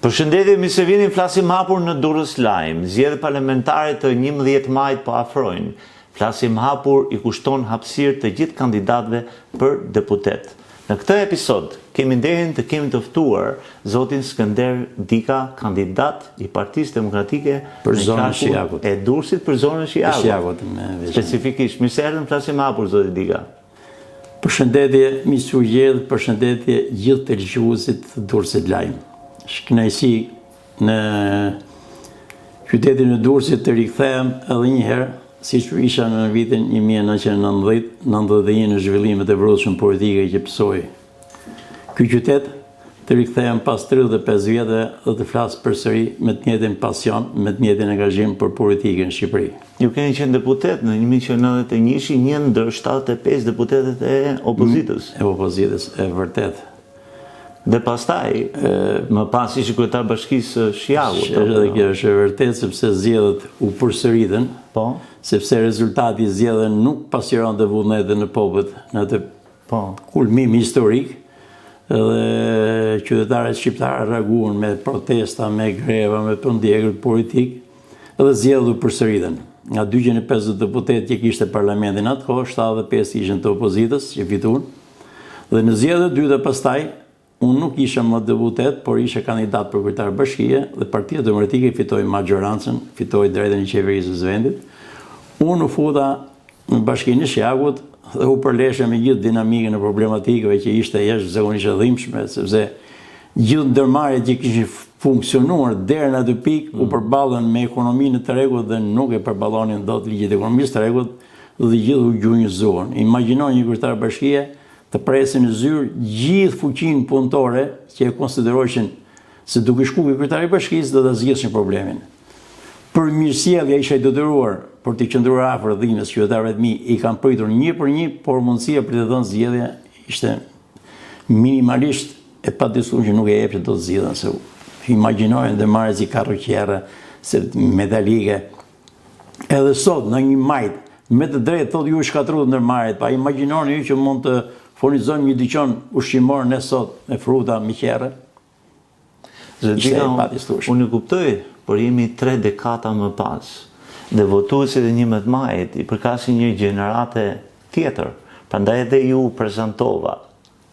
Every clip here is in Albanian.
Përshëndetje, mirë se vini, flasim hapur në Durrës Lajm. Zgjedhjet parlamentare të 11 majit po afrojnë. Flasim hapur i kushton hapësirë të gjithë kandidatëve për deputet. Në këtë episod kemi nderin të kemi të ftuar zotin Skënder Dika, kandidat i Partisë Demokratike për zonën Shijakut. E Durrësit për zonën Shijakut. Specifikisht, mirë se erdhën, flasim hapur zoti Dika. Përshëndetje miqtë, përshëndetje gjithë të dëgjuesit të Durrësit Lajm. Shkënaqësi në qytetin e Durrësit të rikthehem edhe një herë, siç isha në vitin 1990-91 në zhvillimet e vërtetshme politike që pësoi ky qytet, të rikthehem pas 35 vjetëve dhe të flas përsëri me të njëjtin pasion, me të njëjtin angazhim për politikën në Shqipëri. Ju keni qenë deputet në 1991, një ndër 75 deputetët e opozitës. E opozitës, e vërtet. Dhe pastaj, më pas ishi kryetar bashkisë Shijakut. Edhe kjo është e vërtet, sepse zgjedhjet u përsëritën, sepse rezultati i zgjedhjeve nuk pasqyronte vullnetin në popull në atë kulmim historik. Edhe qytetarët shqiptarë reaguan me protesta, me greva, me pëndjekër politik, edhe zgjedhjet u përsëritën. Nga 250 deputetë që kishte parlamentin atë kohë, 75 ishin të opozitës që fituan. Dhe në zgjedhjet e dyta pastaj, unë nuk isha më deputet, por isha kandidat për kryetar bashkie dhe Partia Demokratike fitoi majorancën, fitoi drejtën e qeverisë së vendit. Unë u futa në Bashkinë e Shijakut dhe u përlesha me gjithë dinamikën e problematikave që ishte jashtëzakonisht e dhimbshme, sepse gjithë ndërmarrjet që kishin funksionuar deri në atë pikë u përballën me ekonominë të rregullt dhe nuk e përballonin dot ligjet e ekonomisë të rregullt dhe gjithë u gjunjëzuan. Imagjinoni një kryetar bashkie të presin në zyrë gjithë fuqinë punëtore që e konsiderojshin se duke shkuar kryetari i bashkisë do ta zgjidhshin problemin. Për mirësjellja isha i detyruar për të qëndruar afër dhimbjes qytetarëve të mi, i kanë pritur një për një, por mundësia për të dhënë zgjedhje ishte minimalisht e padisur që nuk e jepte dot zgjedhjen, se imagjinojnë ndërmarrjes si karroqerë, se metalike. Edhe sot në një majt me të drejtë thotë ju shkatruat ndërmarrjet, pa imagjinoni ju që mund të furnizojmë një dyqan ushqimor ne sot me fruta, me qerë. Unë kuptoj, por jemi 3 dekada më pas. Dhe votuesit e 11 majit i përkasin një gjenerate tjetër. Prandaj edhe ju prezantova,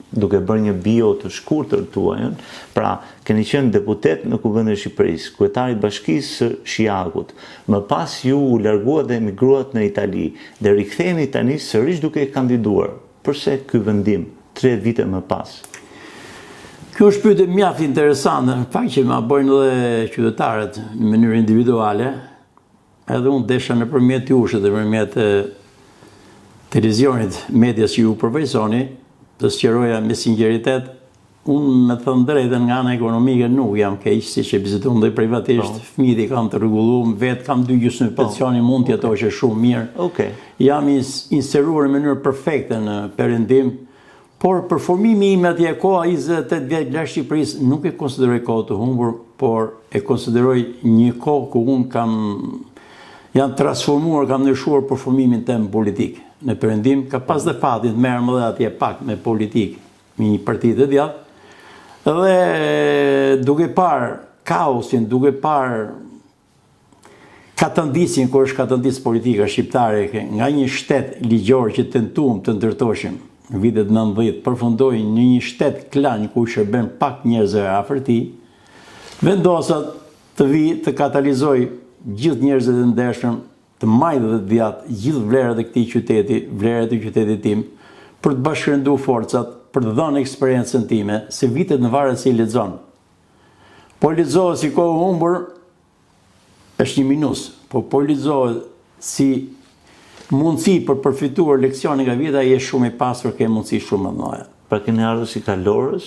duke bërë një bio të shkurtër tuajën, pra keni qenë deputet në Kuvendin e Shqipërisë, kryetari i Bashkisë së Shijakut. Më pas ju u larguat dhe emigruat në Itali dhe riktheheni tani sërish duke kandiduar. Përse ky vendim 3 vite më pas? Kjo është pyetje mjaft interesante, në fakt që ma bojnë edhe qytetarët në mënyrë individuale, edhe unë desha nëpërmjet jush dhe nëpërmjet televizionit, medias që ju përvojsoni, të sqaroja me sinqeritet, unë me thënë drejtën nga ana ekonomike nuk jam keq, siç e bisedon dhe privatisht, fëmijët i kam të rregulluar, vetë kam 2 gjysmë pensioni, mund të jetosh shumë mirë. Jam inseruar në mënyrë perfekte në perëndim, por për formimin im atje koha 28 vjet larg Shqipërisë nuk e konsideroj kohë të humbur, por e konsideroj një kohë ku unë jam transformuar, kam ndryshuar për formimin tim politik. Në perëndim ka pas dhe fatin të merrem edhe atje pak me politikë, me një parti të djathtë. Dhe duke parë kaosin, duke parë katëndisjen, kur është katëndisë politika shqiptare, nga një shtet ligjor që tentuam të ndërtoshim në vitet 90, përfundoi në një shtet klan ku shërben pak njerëzve afër tij, vendosa të vi të katalizoj gjithë njerëzit e ndershëm, të majtë dhe të djathtë, gjithë vlerat e këtij qyteti, vlerat e qytetit tim, për të bashkërenduar forcat, për të dhënë eksperiencën time, se vitet në varet si lexon. Po lexohet si kohë humbur, është një minus, po lexohet si mundësi për përfituar leksione nga vita, je shumë i pasur, ke mundësi shumë më të mëdha. Pra keni ardhur si kalorës?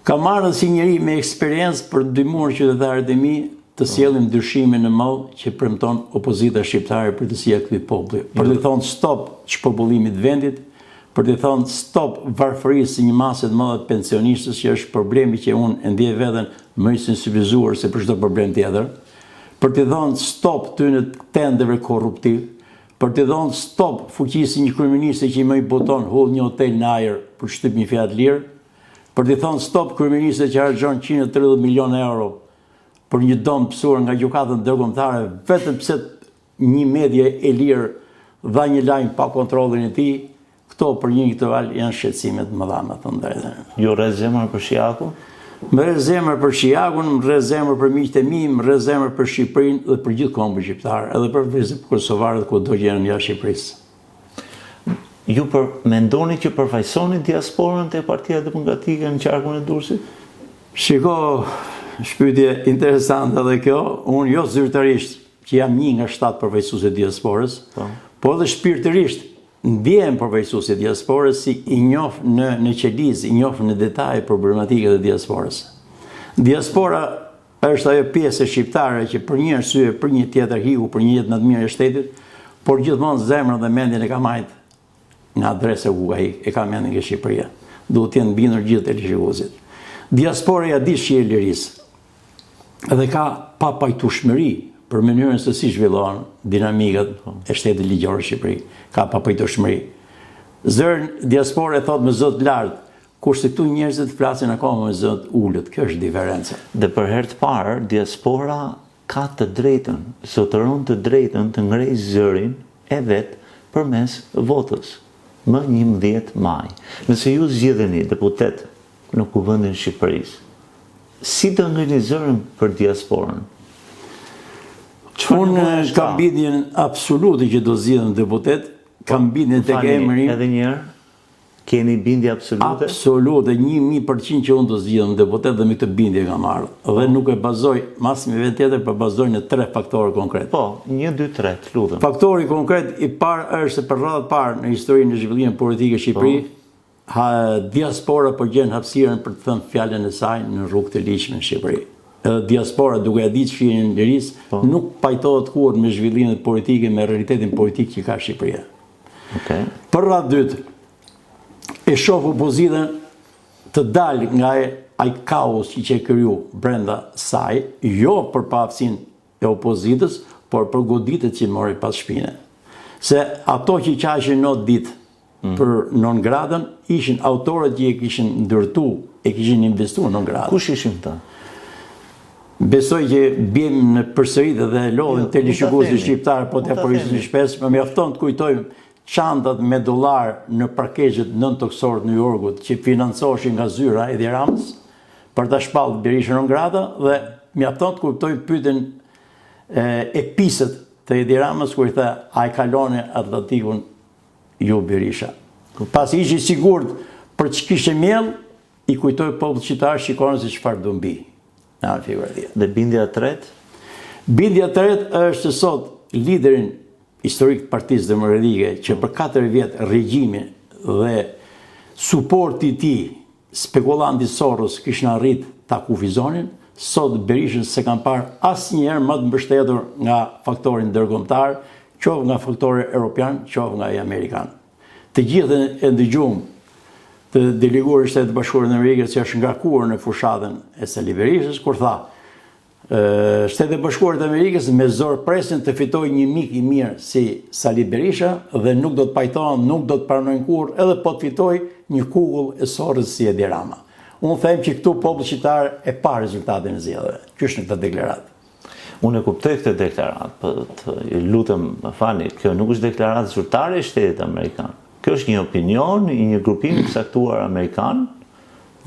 Kam ardhur si njëri me eksperiencë për të ndihmuar qytetarët e mi të sjellin ndryshimin në mollë që premton opozita shqiptare për të sjellë këtij populli. Për të thënë stop çpopullimit të vendit, për të thënë stop varfërisë si një masë të madhe të pensionistësh, që është problemi që unë e ndjej veten më i sensibilizuar se për çdo problem tjetër. Për të thënë stop tyne tendeve korruptiv, për të thënë stop fuqisë një kryeministri që më i boton hull një hotel në ajër për shtyp një Fiat Lirë, për t'i thonë stop kryeministit që harxhon 130 milionë euro për një dom pësuar nga gjykatën ndërkombëtare, vetëm pse një media e lirë dha një lajm pa kontrollin e tij, këto për një intelektual janë shqetësime të mëdha, me thënë drejtën. Ju rre zemër për Shiakun? Më rre zemër për Shiakun, më rre zemër për miqtë e mi, më rre zemër për Shqipërinë dhe për gjithë kombin shqiptar, edhe për kosovarët kudo që janë jashtë Shqipërisë. Ju mendoni që përfaqësoni diasporën te Partia Demokratike në qarkun e Durrësit? Shiko, shpytje interesante edhe kjo, unë jo zyrtarisht që jam një nga 7 përfaqësues e diasporës, po edhe shpirtërisht ndjem përfaqësues e diasporës si i njoh në qeliz, i njoh në detaj problematikën e diasporës. Diaspora është ajo pjesë shqiptare që për një arsye, për një tjetër hiku, për një jetë më të mirë e shtetit, por gjithmonë zemrën dhe mendjen e ka marrë nga adresa ku e ka mendin nga Shqipëria. Duhet të jenë bindur gjithë televizionit. Diaspora ja di shi e lirisë. Dhe ka papajtueshmëri për mënyrën se si zhvillohen dinamikat e shtetit ligjor në Shqipëri. Ka papajtueshmëri. Zërin diaspora e thot me zot lart, kurse këtu njerëzit flasin akoma me zot ulët. Kjo është diferenca. Dhe për herë të parë, diaspora ka të drejtën, zotëron të drejtën të ngrejë zërin e vet përmes votës. Më 11 maj. Nëse ju zgjidheni deputet në Kuvendin e Shqipërisë, si të ngrini zërin për diasporën? Unë kam bindjen absolute që do zgjidhem deputet, kam bindjen tek emri. Edhe një herë, keni bindje absolute? Absolute, 1000% që unë do zgjidhem deputet dhe me këtë bindje kam ardhur. Dhe nuk e bazoj masim event tjetër, por bazoj në 3 faktorë konkret. Po, 1, 2, 3, lutem. Faktori konkret i parë është se për radhë të parë në historinë e zhvillimit politik e Shqipërisë, diaspora po gjen hapësirën për të thënë fjalën e saj në rrugë të ligjshme në Shqipëri. Edhe diaspora, duke e ditë shirin e lirisë, nuk pajtohet kurrë me zhvillimet politike, me realitetin politik që ka Shqipëria. Për radhë dytë, e shoh opozitën të dalë nga ai kaos që e kriju brenda saj, jo për pavësinë e opozitës, por për goditjet që mori pas shpine. Se ato që qashin not ditë për non gradën, ishin autorët që e kishin ndërtu, e kishin investuar non gradën. Kush ishin ta? Besoj që bjem në përsërit dhe lodhin televizionistë shqiptar, po të aporisë shpesh, më mjafton të kujtojmë çantat me dollar në parkezhet nën tokësor të New Yorkut që financoheshin nga zyra e Edi Ramës për ta shpallur Berishën non grata, dhe mjafton të kujtojmë pyetjen e pisët të Edi Ramës kur i tha a e kaloni Atlantikun ju Berisha. Pas ishi sigurt për që kishe mjell, i kujtoj popull qytetar shikonin se çfarë do mbi. Dhe bindja e tretë? Bindja e tretë është se sot liderin historik të Partisë Demokratike që për 4 vjet regjimi dhe suporti i tij spekulanti Soros kishin arrit ta kufizonin, sot Berishën se kanë parë asnjëherë më të mbështetur nga faktori ndërkombëtar, qoftë nga faktori europian, qoftë nga i amerikan. Të gjithë e ndëgjuam të deleguar i Shtetit Bashkuar të Amerikës që është ngarkuar në fushatën e Sali Berishës, kur tha Shtetet Bashkuar të Amerikës me zor presin të fitojë një mik i mirë si Sali Berisha dhe nuk do të pajtohen, nuk do të pranojnë kurrë, edhe po të fitojë një kukull e Sorës si Edi Rama. Unë them që këtu populli shqiptar e pa rezultatin e zgjedhjeve. Ky është në këtë deklaratë. Unë e kuptoj këtë deklaratë, po lutem më falni, kjo nuk është deklaratë zyrtare e Shtetit Amerikan. Kjo është një opinion i një grupimi të caktuar amerikan.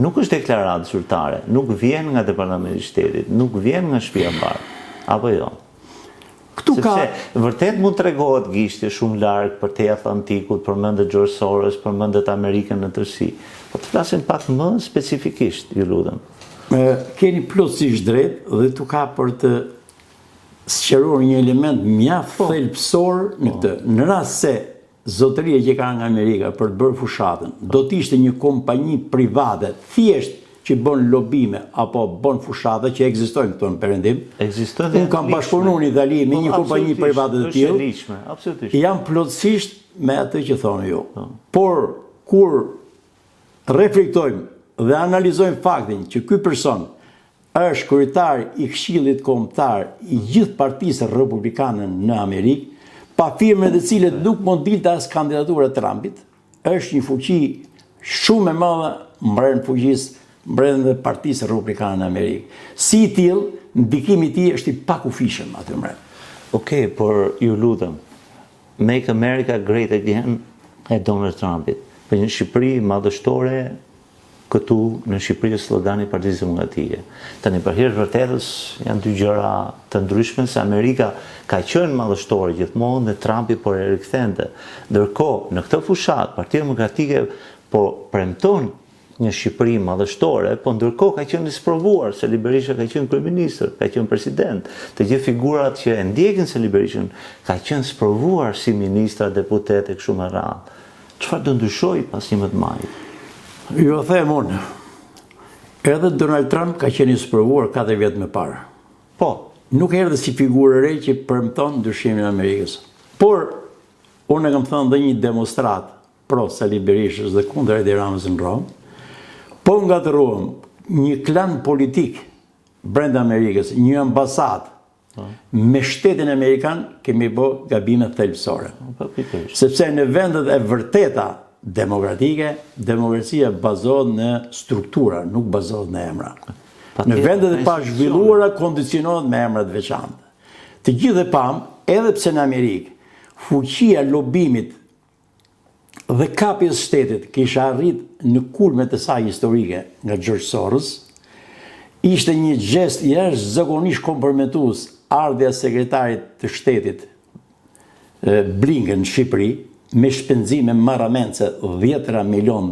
Nuk është deklaratë zyrtare, nuk vjen nga Departamenti i Shtetit, nuk vjen nga Shtëpia e Parë, apo jo? Sepse vërtet mund të tregohet gishti shumë larg për te Atlantikut, përmendet George Soros, përmendet Amerikën në tërësi. Po të flasim pak më specifikisht, ju lutem. Keni plotësisht drejt dhe tu ka për të sqaruar një element mjaft thelbësor në këtë. Në rast se zotëria që ka nga Amerika për të bërë fushatën, do të ishte një kompani private, thjesht që bën lobime apo bën fushate që ekzistojnë këtu në Perëndim. Unë kam bashkëpunuar në Itali me një kompani private të tillë. Jam plotësisht me atë që thonë ju. Por kur reflektojmë dhe analizojmë faktin që ky person është kryetar i Këshillit Kombëtar i gjithë Partisë Republikane në Amerikë, pa firmet e cilët nuk mund dilte as kandidatura e Trumpit, është një fuqi shumë e madhe mbretën fuqisë brenda Partisë Republikane në Amerikë. Si i tillë, ndikimi i tij është i pakufishëm aty mbrenda. Okej, por ju lutem, Make America Great Again e Donald Trumpit. Për një Shqipëri madhështore, këtu në Shqipëri slogani i Partisë Demokratike. Tani për hir të vërtetës janë dy gjëra të ndryshme, se Amerika ka qenë madhështore gjithmonë dhe Trumpi po e rikthente. Ndërkohë, në këtë fushat, Partia Demokratike po premton një Shqipëri madhështore, po ndërkohë ka qenë i sprovuar, se Berisha ka qenë kryeministër, ka qenë president. Të gjithë figurat që e ndjekin se Berishën ka qenë sprovuar si ministra, deputet e kështu me radhë. Çfarë do ndryshoj pas 11 majit? Jo them unë. Edhe Donald Trump ka qenë i sprovuar 4 vjet më parë. Po, nuk erdhi si figurë re që premton ndryshimin e Amerikës. Por unë e kam thënë dhe një demonstrat pro Sali Berishës dhe kundër Edi Ramës në Rom, po ngatërohem një klan politik brenda Amerikës, një ambasadë me shtetin amerikan, kemi bë gabime thelbësore. Sepse në vendet e vërteta demokratike, demokracia bazohet në struktura, nuk bazohet në emra. Në vendet e pa zhvilluara kondicionohet me emra të veçantë. Të gjithë e pam, edhe pse në Amerikë, fuqia lobimit dhe kapjes shtetit kisha arrit në kulmet e saj historike nga George Soros, ishte një gjest jashtëzakonisht komprometues ardhja sekretarit të shtetit Blinken në Shqipëri, me shpenzime marramendse $10 milion.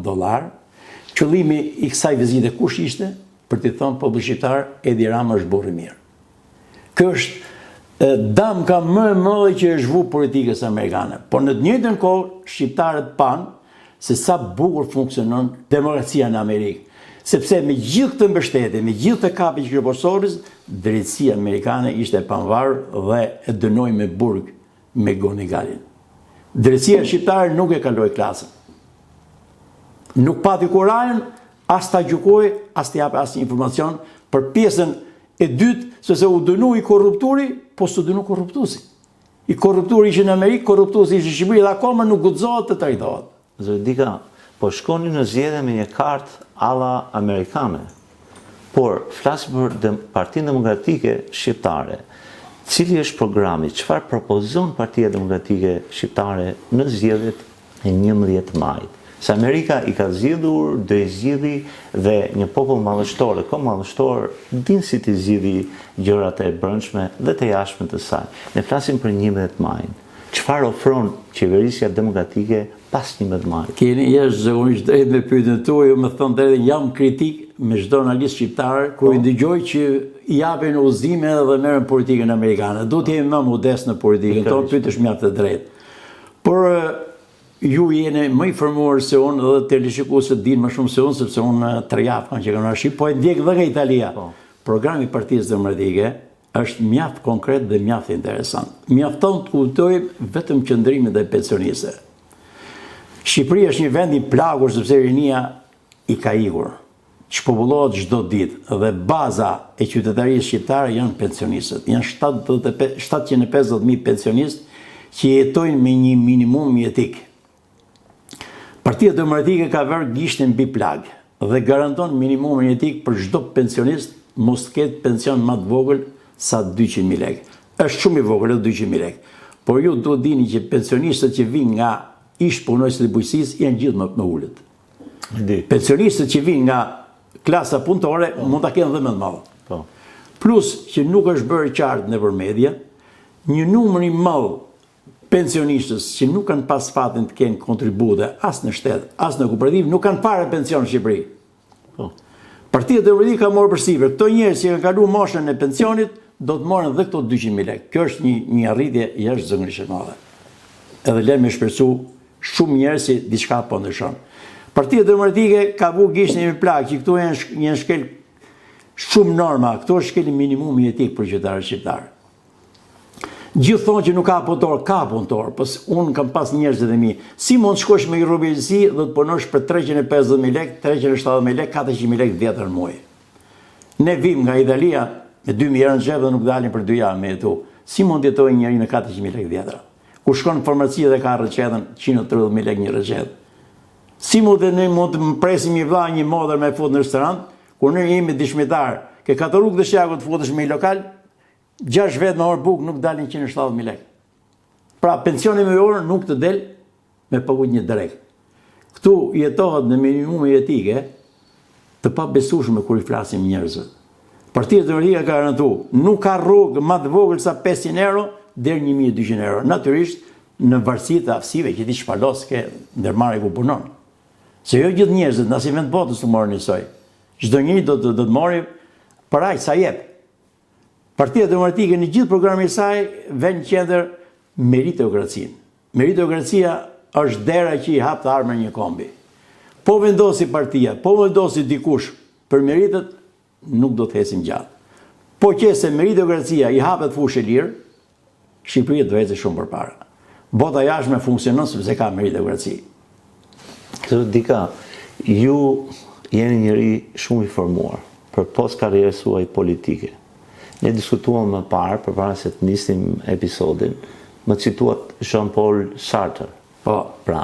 Qëllimi i kësaj vizite kush ishte? Për t'i thonë popullit shqiptar, Edi Rama është burr i mirë. Kjo është damka më e madhe që është vu politikës amerikane. Por në të njëjtën kohë, shqiptarët panë se sa bukur funksionon demokracia në Amerikë. Sepse me gjithë këtë mbështetje, me gjithë të kapi që kërë Soros, drejtësia amerikane ishte e pavarur dhe e dënoi me burg me goni galin. Drejtësia shqiptare nuk e kaloi klasën. Nuk pati kurajën, as ta gjykoi, as t'i japi asnjë informacion për pjesën e dytë, sepse u dënu i korruptori, po s'u dënu korruptuesi. I korruptori ishte në Amerikë, korruptuesi ishte në Shqipëri dhe akoma nuk guxohet të trajtohet. Zoti Dika, po shkoni në zgjedhje me një kartë alla amerikane. Por flas për Partinë Demokratike Shqiptare. Cili është programi, çfarë propozon Partia Demokratike Shqiptare në zgjedhjet e 11 majit? Se Amerika i ka zgjidhur, do i zgjidhi dhe një popull madhështor, ko madhështor, din si t'i zgjidhi gjërat e brendshme dhe të jashtme të saj. Ne flasim për 11 majin. Çfarë ofron qeverisja demokratike pas 11 majit? Keni jashtëzakonisht drejt me pyetjen tuaj, më thon drejt jam kritik me çdo analist shqiptar kur i dëgjoj që i japin udhëzime dhe merren politikën amerikane. Do të jemi më modest në politikën tonë, pyetësh mjaft të drejtë. Por ju jeni më informuar se unë dhe televizionistët dinë më shumë se unë, sepse unë 3 javë kanë që kam në Shqipëri, po e ndjek dhe nga Italia. Programi i Partisë Demokratike është mjaft konkret dhe mjaft interesant. Mjafton të kuptojmë vetëm qëndrimin dhe pensionistëve. Shqipëria është një vend i plagur sepse rinia i ka ikur, që popullohet çdo ditë dhe baza e qytetarisë shqiptare janë pensionistët. Janë 750.000 pensionistë që jetojnë me një minimum jetik. Partia Demokratike ka vërë gishtin mbi plag dhe garanton minimumin jetik për çdo pensionist, mos ketë pension më të vogël sa 200.000 lekë. Është shumë i vogël, 200.000 lekë. Por ju duhet dini që pensionistët që vinë nga ish punonjës të bujqësisë janë gjithë më ulët. Pensionistët që vinë nga klasa punëtore mund ta kenë dhe më të madh. Plus që nuk është bërë qartë nëpër media, një numër i madh pensionistës që nuk kanë pas fatin të kenë kontribute as në shtet, as në kooperativë, nuk kanë fare pension në Shqipëri. Partia Demokratike ka marrë përsipër këto njerëz që kanë kaluar moshën e pensionit, do të marrin edhe këto 200.000 lekë. Kjo është një arritje jashtëzakonisht e madhe. Edhe le me shpresu shumë njerëz që diçka po ndryshon. Partia Demokratike ka vu gishtin me plak, që këtu janë një shkel shumë norma, këtu është shkeli minimumi jetik për qytetarët shqiptar. Gjithë thonë që nuk ka punëtor, pos unë kam pas njerëz të mi. Si mund të shkosh me rrobësi dhe të punosh për 350.000 lekë, 370.000 lekë, 400.000 lekë vjetër në muaj. Ne vim nga Italia me 2.000 euro në xhep dhe nuk dalin për 2 javë me jetu. Si mund të jetojë njëri në 400.000 lekë vjetër? Kur shkon në farmaci dhe ka rrecetën 130.000 lekë një recetë. Si mund të më presim një vlla, një modër me fut në restorant, kur ne jemi dishmetar, ke katër rrugë të shjakut futesh me lokal, 6 vetë me orë bukë nuk dalin 170.000 lekë. Pra pensioni me orë nuk të del me paguajtje një drek. Këtu jetohet në minimume jetike të pabesueshme kur I flasim njerëzve. Partia Demokratike ka garantuar, nuk ka rrugë më të vogël sa 500 euro deri 1.200 euro. Natyrisht në varësi të aftësive që ti shpalos ke ndërmarrje ku punon. Se jo gjithë njerëzit, në asnjë vend botës të morën njësoj. Çdo njeri do të marrë për aq sa jep. Partia Demokratike në gjithë programin e saj vën qendër meritokracinë. Meritokracia është dera që I hap të armën një kombi. Po vendosi partia, po vendosi dikush për meritet, nuk do të hesim gjatë. Po qëse meritokracia I hapet fushë lirë, Shqipëria do ecë shumë përpara. Bota jashtme funksionon sepse ka meritokraci. Zot Dika, ju jeni njëri shumë I formuar për post karrierës suaj politike. Ne diskutuam më parë, përpara se të nisnim episodin, më cituat Jean-Paul Sartre. Po. Pra,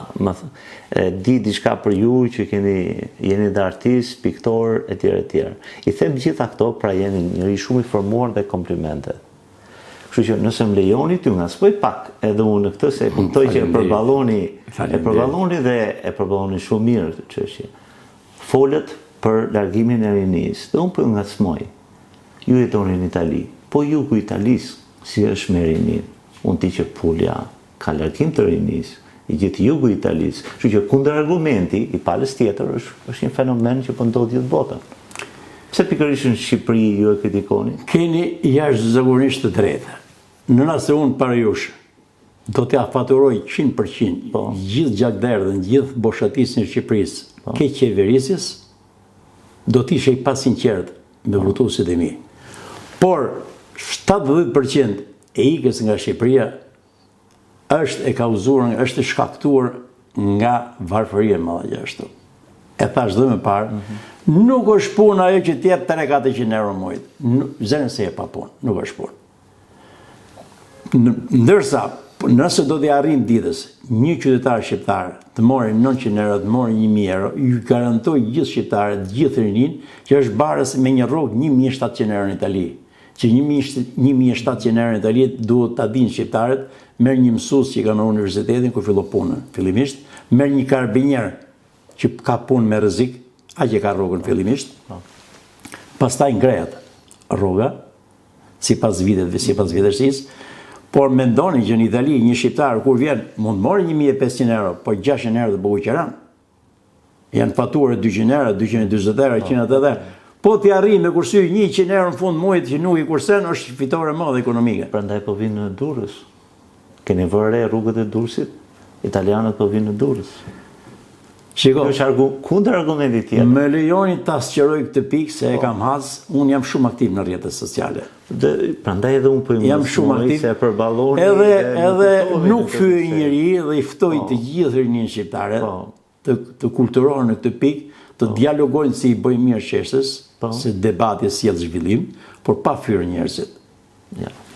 di diçka për ju që jeni dhe artist, piktor, etj. I them gjitha këto, pra jeni njëri shumë I formuar dhe komplimente. Kështu që nëse më lejoni t'ju ngaspoj pak edhe unë në këtë se kuptoj që e përballoni dhe e përballoni shumë mirë këtë çështje. Folët për largimin e rinis. Dhe unë po ngacmoj. Ju jetoni në Itali, po jugu I Italis si është me rinin. Unë ti që Pulja ka largim të rinis, I gjithë jugu I Italis. Kështu që kundër argumenti I palës tjetër është një fenomen që po ndodh gjithë botën. Pse pikërisht në Shqipëri ju e kritikoni? Keni jashtëzakonisht të drejtë. Në nëse unë para jush do t'ja faturoj 100% gjithë gjakderdhën, gjithë boshatisën e Shqipërisë ke qeverisis, do t'ishe I pa sinqert me votuesit e mi. Por 70% e ikës nga Shqipëria është e kauzuar, është e shkaktuar nga varfëria më dhe gjashtu. E thash dhe më parë, nuk është punë ajo që t'jep 300-400 euro mujt. Zërën se e pa punë, nuk është punë. Ndërsa, nëse do t'i arrim ditës një qytetar shqiptar të mori 900 euro, të mori 1.000 euro, ju garantoj gjithë shqiptarët, gjithë rinin, që është barës me një rrogë 1.700 euro në Itali. Që 1.700 euro në Itali duhet t'a dinë shqiptarët, merr një mësues që ka në universitetin ku fillo punën, fillimisht, merr një karabinier që ka punë me rrezik, aq e ka rrogën fillimisht. Pastaj ngrehet rroga, sipas viteve, sipas vjetërsisë. Por mendoni që në Itali një shqiptar kur vjen mund morë 1.500 euro, po 600 euro të bëhu qeran. Janë faturë 200 euro, 220 euro, 180 euro. Po t'i arri me kursy 100 euro në fund muajit që nuk I kursen, është fitore madhe ekonomike. Prandaj po vinë në Durrës. Keni vënë rrugët e Durrësit? Italianët po vinë në Durrës. Shiko, kundër argumentit tjetër. Me lejoni ta sqaroj këtë pikë se e kam unë jam shumë aktiv në rrjetet sociale. Prandaj edhe unë po jam shumë aktiv se e përballoni. Edhe nuk fyej njëri dhe I ftoj të gjithë rinin shqiptare të kulturohen në këtë pikë, të dialogojnë si I bëjnë mirë çështës, se debati sjell zhvillim, por pa fyer njerëzit.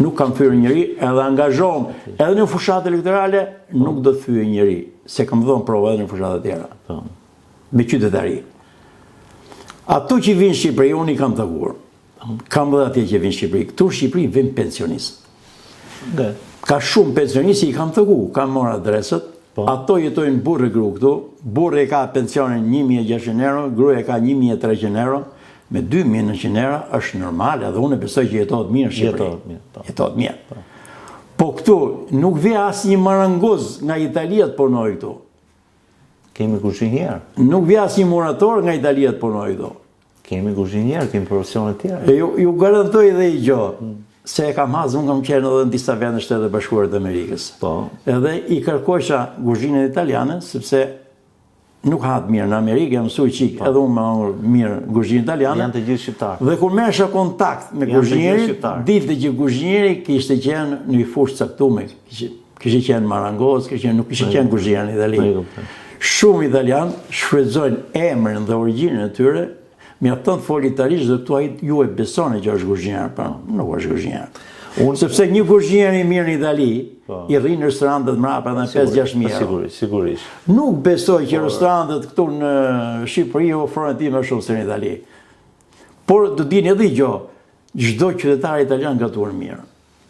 Nuk kam fyer njëri, edhe angazhohem, edhe në fushat elektorale nuk do të fyej njëri, se kam dhënë provë edhe në fushat e tjera. Me qytetari. Ato që vinë në Shqipëri, unë I kam takuar. Kam dhe atje që vinë në Shqipëri. Këtu në Shqipëri vinë pensionistë. Ka shumë pensionistë I kam takuar, kam marrë adresët. Ato jetojnë burrë gru këtu. Burrë e ka pensionin 1.600 euro, gruaja ka 1.300 euro. Me 2.900 euro është normale, edhe unë besoj që jetohet mirë në Shqipëri. Jetohet mirë. Po këtu nuk vje asnjë maranguz nga Italia të punoj këtu. Kemi kuzhinier. Nuk vje asnjë murator nga Italia të punoj këtu. Kemi kuzhinier, kemi profesione të tjera. Ju garantoj edhe I gjë, se e kam unë kam qenë edhe në disa vende të Shtetit Bashkuar të Amerikës. Edhe I kërkojsha kuzhinën italiane, sepse nuk hatë mirë në Amerikë, jam mësuj qikë, edhe unë më mirë kuzhinë italiane. Janë të gjithë shqiptarë. Dhe kur mesha kontakt me kuzhinierin, dilte që kuzhinieri kishte qenë në fushë caktuar, kishte qenë marangoz, nuk kishte qenë kuzhinier në Itali. Shumë italianë shfrytëzojnë emrin dhe origjinën e tyre, mjafton të folë italisht dhe këtu ai ju e besoni që është kuzhinier, po nuk është kuzhinier. Sepse një kuzhinier I mirë në Itali, I rri në restorantet mrapa dhe 5-6.000 euro. Sigurisht. Nuk besoj që restorantet këtu në Shqipëri ofrojnë ti më shumë se në Itali. Por do dini edhe gjë, çdo qytetar italian gatuar mirë.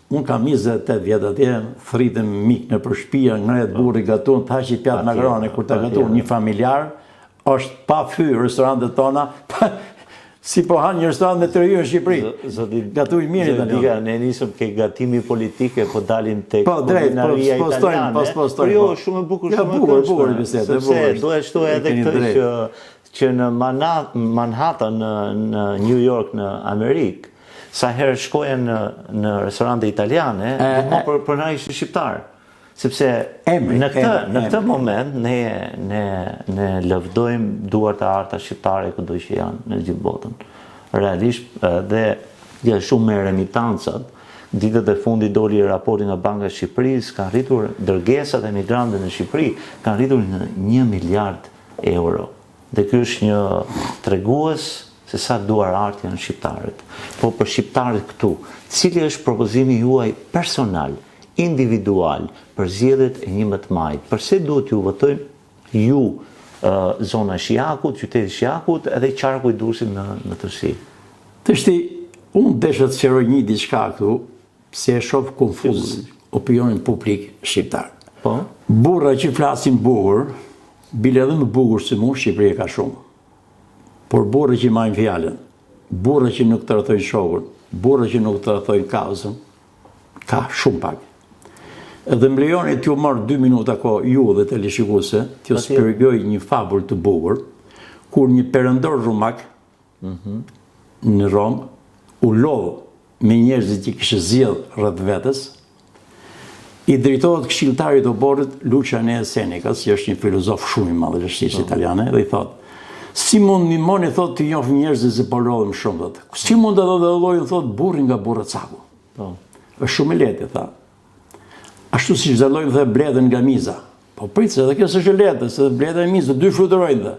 Unë kam 28 vjet atje, thritem mik në përshpia, ngrehet burri gaton, thashë pjatë makarone kur ta gaton një familjar, është pa fy restorantet tona, si po han një restorant me 3 hyrje në Shqipëri. Gatuj mirë italian. Ne nisëm ke gatimi politike, po dalim tek kulinaria italiane. Por jo, shumë e bukur, shumë e bukur bisedë. Sepse duhet shtu edhe këtë që në Manhattan, në New York, në Amerikë, sa herë shkoja në restorante italiane, për na ishte shqiptar. Sepse në këtë moment ne lëvdojmë duart e arta shqiptare kudo që janë në gjithë botën. Realisht dhe shumë me remitancat. Ditët e fundit doli raporti nga Banka e Shqipërisë, kanë rritur dërgesat e emigrantëve në Shqipëri, kanë rritur në 1 miliard euro. Dhe ky është një tregues se sa duar art janë shqiptarët. Po për shqiptarët këtu, cili është propozimi juaj personal, individual, për zgjedhjet e 11 majit? Përse duhet ju votojnë ju zona Shijakut, qyteti Shijakut, edhe qarku i Durrësit në tërësi? Tështi, unë desha të sqaroj një diçka këtu, se e shoh konfuz opinionin publik shqiptar. Po? Burra që flasin bukur, bile edhe më bukur se mu, Shqipëria ka shumë. Por burra që majnë fjallën, burra që nuk të rëthojnë shokun, burra që nuk të rëthojnë kauzën, ka shumë pak. Edhe më lejoni t'ju marrë 2 minuta ko ju dhe të lishikuse, t'ju spjegoj një fabull të bukur, kur një perëndor rumak në Rom, u lodhë me njerëzit që kishë zjedhë rreth vetës, i drejtohet këshilltarit të oborit Luciano Seneca, që është një filozof shumë i madh i shqiptarisë italiane, dhe i thotë: si mund një moni, thot, të njohë njerëzit se po lodhëm shumë, thot. Si mund të dhe lojnë, thot, burri nga burra caku. është shumë e lehtë, tha. Ashtu si që lojnë dhe bledhen nga miza. Po pritse, edhe kjo s'është e lehtë, se bledhen nga miza, 2 fluturojnë dhe.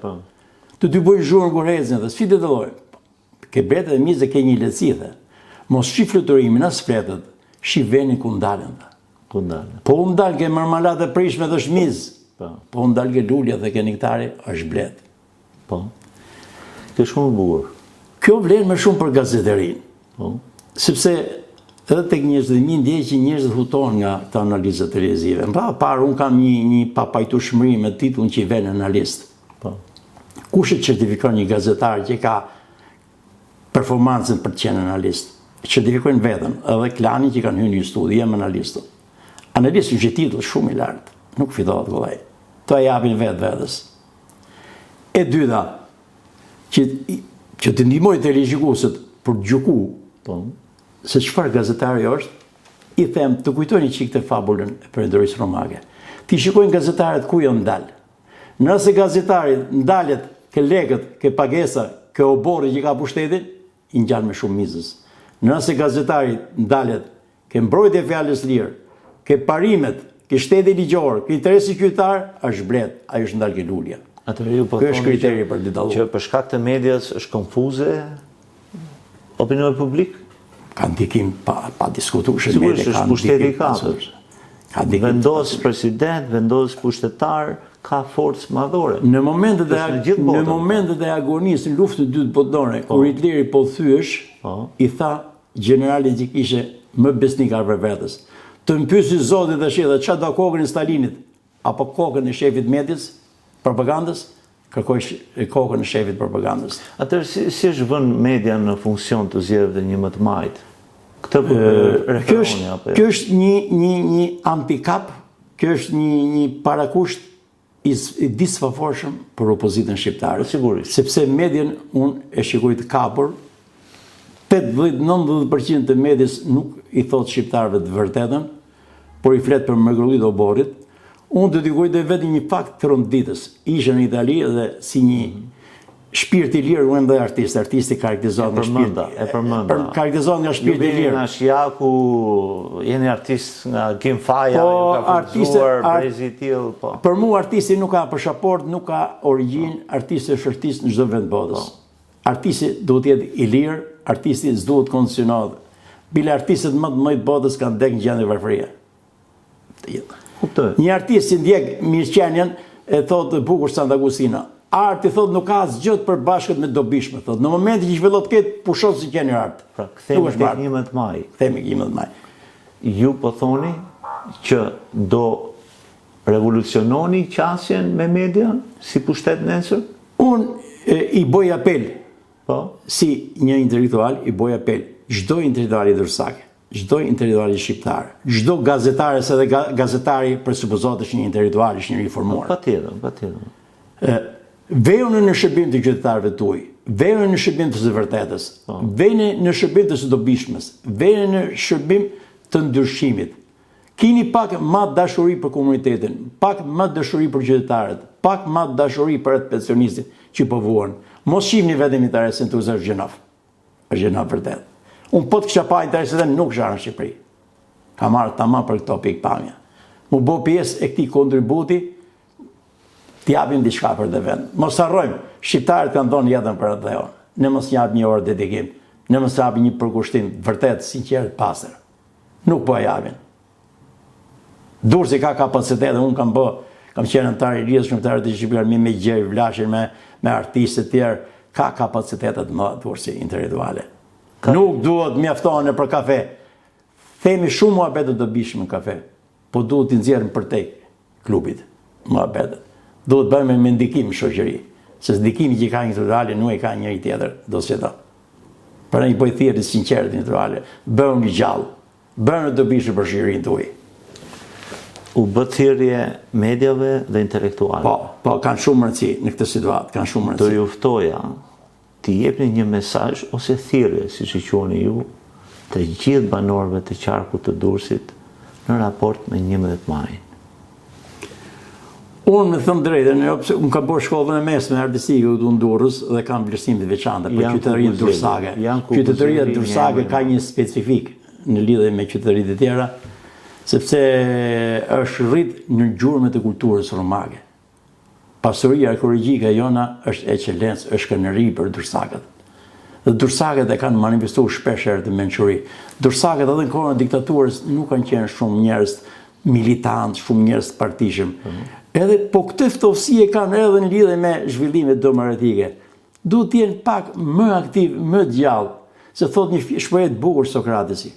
Të 2 bojnë zhurën kur hecin dhe, sfitet e lojnë. Ke bledhen nga miza ke një lehtësi dhe. Mos shi fluturimin, as fletet, shi venin ku ndalen dhe. Po u ndal ke marmalat e prishme dhe është mizë. Po u ndal ke lulja dhe ke nektari, është bledh. Po. Kjo shumë bukur. Kjo vlen më shumë për gazeterin. Sepse edhe tek njerëzit e mi ndjej që njerëzit hutohen nga të analizat televizive. Më parë unë kam një papajtueshmëri me titullin që i vjen analist. Kush e certifikon një gazetar që ka performancën për të qenë analist? Certifikojnë veten, edhe klani që kanë hyrë në një studi, jam analist. Analisti është titull shumë i lartë, nuk fitohet kollaj. To e japin vetes. E dyta, që të ndihmoj të ligjikuesit për gjyku, se çfarë gazetari është, i them të kujtoni çik të fabulën e Perëndorisë Romake. Ti shikojnë gazetarët ku janë ndal. Nëse gazetari ndalet ke lekët, ke pagesa, ke oborri që ka pushtetin, i ngjan me shumë mizës. Nëse gazetari ndalet ke mbrojtje fjalës lirë, ke parimet, ke shteti ligjor, ke interesi qytetar, është blet, ai është ndal ke lulja. Ky është kriteri për të dalluar. Që për shkak të medias është konfuze opinioni publik? Ka ndikim pa diskutuar. Sigurisht është pushteti i katërt. Vendos president, vendos pushtetar, ka forcë madhore. Në momentet e agonisë në luftën e dytë botërore, kur Hitleri po thyesh, i tha generalit që kishe më besnikar për vetës. Të më pyesi Zoti tash edhe çfarë do kokën e Stalinit apo kokën e shefit medias, propagandës, kërkoj kokën e shefit propagandës. Atëherë si është vënë media në funksion të zgjedhjeve të 11 majit? Kjo është një handicap, kjo është një parakusht i disfavorshëm për opozitën shqiptare. Sigurisht. Sepse median unë e shikoj të kapur, 80-90% të medias nuk i thot shqiptarëve të vërtetën, por i flet për mrekullitë e oborrit. Unë do t'i kujtoj dhe vetë një fakt të rënditës. Isha në Itali dhe si një shpirt i lirë, unë dhe artisti karakterizohet nga shpirti. E përmenda. Karakterizohet nga shpirti i lirë. Ju nga Shijaku, jeni artist nga Gimfaja, ju ka furzuar brezi i tillë. Për mua artisti nuk ka përshaport, nuk ka origjinë, artisti është artist në çdo vend botës. Artisti duhet të jetë i lirë, artisti s'duhet kondicionohet. Bile artistët më të mëdhenj botës kanë dekë në gjendje varfërie. Një artist që ndjek mirëqenien e thotë bukur Sant'Agustina. arti thot nuk ka asgjë të përbashkët me dobishme, thot. Në momentin që zhvillon të ketë pushon si qeni art. Pra, kthehemi tek 11 maj. Kthehemi tek 11 maj. Ju po thoni që do revoluciononi qasjen me media si pushtet nesër? Unë i boj apel, po, si një intelektual, i boj apel. Çdo intelektual i Dursake, çdo intelektual shqiptar, çdo gazetar se edhe gazetari presupozohet është një intelektual, është një informuar. Patjetër. Vejuni në shërbim të qytetarëve tuaj, vejuni në shërbim të së vërtetës, vejuni në shërbim të së dobishmes, vejuni në shërbim të ndryshimit. Kini pak më dashuri për komunitetin, pak më dashuri për qytetarët, pak më dashuri për atë pensionistin që po vuan. Mos shihni vetëm interesin tuaj është gjenof. Është gjenof vërtet. Unë po të kisha pa interesin nuk isha në Shqipëri. Ka marrë tamam për këto pikpamje. Mu bo pjesë e këtij kontributi, t'japim diçka për të vend. Mos harrojmë, shqiptarët kanë dhënë jetën për atë dhënë. Ne mos japim një orë dedikim, ne mos japim një përkushtim vërtet sinqert pastër. Nuk po japin. Durrësi ka kapacitet, unë kam qenë antar i lidhës shkrimtarët e Shqipërisë me Gjergj Vlashin, me artistë të tjerë, ka kapacitetet më Durrësi intelektuale. Nuk duhet mjaftohen për kafe. Themi shumë muhabetet do bishim në kafe, po duhet t'i nxjerrim përtej klubit muhabetet. Duhet bëjmë me ndikim në shoqëri, se ndikimi që ka intelektuale nuk e ka njëri tjetër, do se do. Për një bëj thirrje sinqert intelektuale, bëhuni gjallë, bëhuni do bishim për shoqërinë tuaj. U bë thirrje mediave dhe intelektualëve. Po, kanë shumë rëndësi në këtë situatë, kanë shumë rëndësi. Do ju ftoja t'i jepni një mesazh ose thirrje, siç e quheni ju, të gjithë banorëve të qarkut të Durrësit në raport me 11 majin. Unë me thëmë drejtën, unë kam bërë shkollën e mesme artistike në Durrës dhe kam vlerësim të veçanta për qytetërinë dursake. Qytetëria dursake ka një specifik në lidhje me qytetëritë e tjera, sepse është rrit në gjurmë të kulturës romake. Pasuria arkeologjike jona është ekselencë, është kënaqëri për dursakët. Dhe dursakët e kanë manifestuar shpesh herë të mençuri. Dursakët edhe në kohën e diktaturës nuk kanë qenë shumë njerëz militantë, shumë njerëz të partishëm. Edhe po këtë ftofsi e kanë edhe në lidhje me zhvillimet demokratike. Duhet të jenë pak më aktiv, më gjallë, se thot një shprehje të bukur Sokratesi.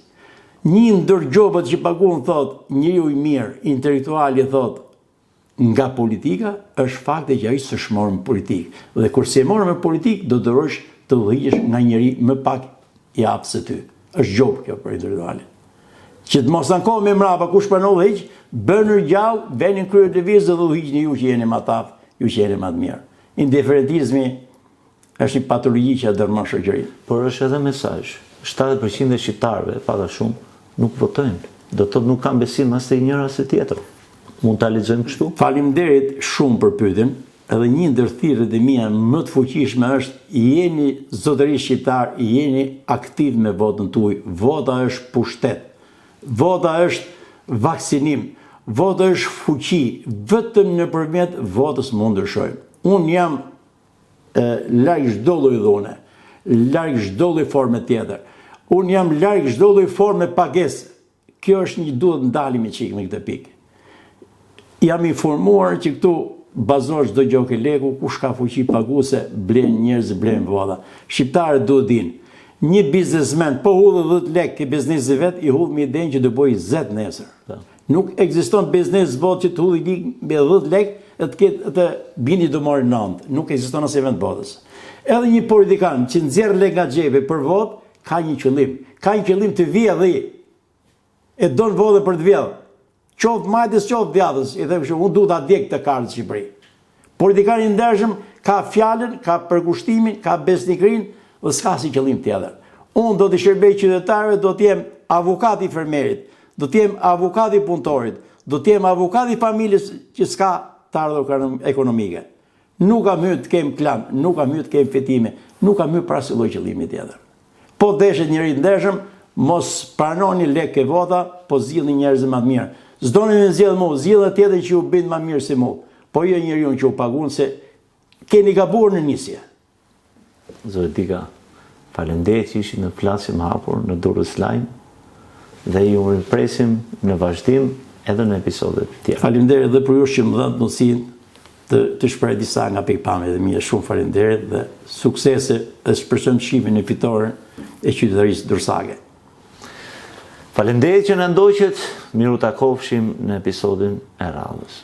Një ndër gjobët që paguën thot njeriu i mirë, intelektuali thot nga politika është fakti që ai s'është marrë me politikë. Dhe kur se marrë me politikë do dërosh të udhëhiqesh nga njëri më pak i aftë se ty. Është gjobë kjo për intelektualin. Që të mos ankohemi me mrapa kush pranon udhëhiq, bëni gjallë, veni krye devizë dhe udhëhiqni ju që jeni më të aftë, ju që jeni më të mirë. Indiferentizmi është një patologji që dërmon shoqërinë. Por është edhe mesazh. 70% e shqiptarëve, pak a shumë, nuk votojnë. Do të thotë nuk kanë besim as te njëra as te tjetra. Mund ta lexojmë kështu? Faleminderit shumë për pyetjen. Edhe një ndër thirrjet e mia më të fuqishme është jeni zotërisht shqiptar, jeni aktiv me votën tuaj. Vota është pushtet. Vota është vaksinim. Vota është fuqi. Vetëm nëpërmjet votës mund ndryshojmë. Unë jam larg çdo lloj dhune, larg çdo lloj forme tjetër. Unë jam larg çdo lloj forme pagesë. Kjo është një duhet ndalemi çik me këtë pikë. Jam informuar që këtu bazohet çdo gjë ke leku, kush ka fuqi paguese, blen njerëz, blen vota. Shqiptarët duhet dinë. Një biznesmen po hudhë 10 lekë ke biznesi vet, i hudh me idenë që do bëj 10 nesër. Nuk ekziston biznes botë që të hudhë me 10 lekë e të bini do marrë 9. Nuk ekziston as event botës. Edhe një politikan që nxjerr lekë nga xhepi për votë, ka një qëllim. Ka një qëllim të vjedhë e don votën për të vjedhë. Qoftë majtës, qoftë djathtës, i them kështu, unë duhet ta djeg këtë kartë Shqipëri. Politikani i ndershëm ka fjalën, ka përkushtimin, ka besnikërinë dhe s'ka si qëllim tjetër. Unë do të shërbej qytetarëve, do të jem avokati i fermerit, do të jem avokati i punëtorit, do të jem avokati i familjes që s'ka të ardhur ekonomike. Nuk kam hyrë të kem klan, nuk kam hyrë të kem fetime, nuk kam hyrë për asnjë lloj qëllimi tjetër. Po deshet njëri i ndershëm, mos pranoni lekë vota, po zgjidhni njerëz më të mirë. S'doni me zgjedh mua, zgjidhni tjetër që ju bën më mirë se mua. Po jo njeriu që u paguon se keni gabuar në nisje. Zoti Dika, faleminderit që ishit në Flasim Hapur në Durrës Live dhe ju ripresim në vazhdim edhe në episodet tjera. Faleminderit edhe për ju që më dhanë mundësinë të shpreh disa nga pikpamjet e mia. Shumë faleminderit dhe suksese dhe shpresoj shimin e fitore e qytetarisë dursake. Faleminderit që na ndoqët, miru takofshim në episodin e radhës.